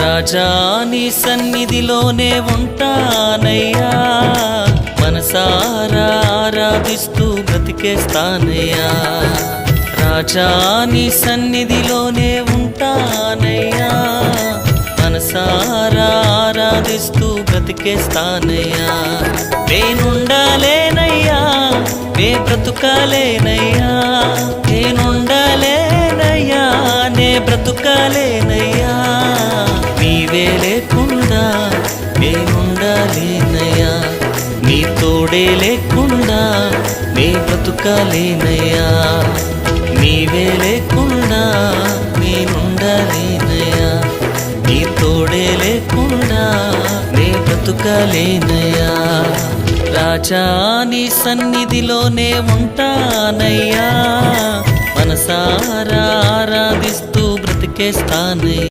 రాజా నీ సన్నిధిలోనే ఉంటానయ్యా, మనసారా ఆరాధిస్తూ బ్రతికేస్తానయ్యా. రాజా నీ సన్నిధిలోనే ఉంటానయ్యా, మనసారా ఆరాధిస్తూ బ్రతికేస్తానయ్యా. నేనుండాలేనయ్యా, నే బ్రతుకాలేనయ్యా, నేనుండాలేనయ్యా, నే బ్రతుకాలేనయ్యా. నీవే లేకుండా నేనుండాలేనయ్యా, నీ తోడే లేకుండా నే బ్రతుకాలేనయ్యా. నీవే లేకుండా నేనుండాలేనయ్యా, నీ తోడే లేకుండా నే బ్రతుకాలేనయ్యా. రాజా నీ సన్నిధిలోనే ఉంటానయ్యా, మనసారా ఆరాధిస్తూ బ్రతికేస్తానయ్యా.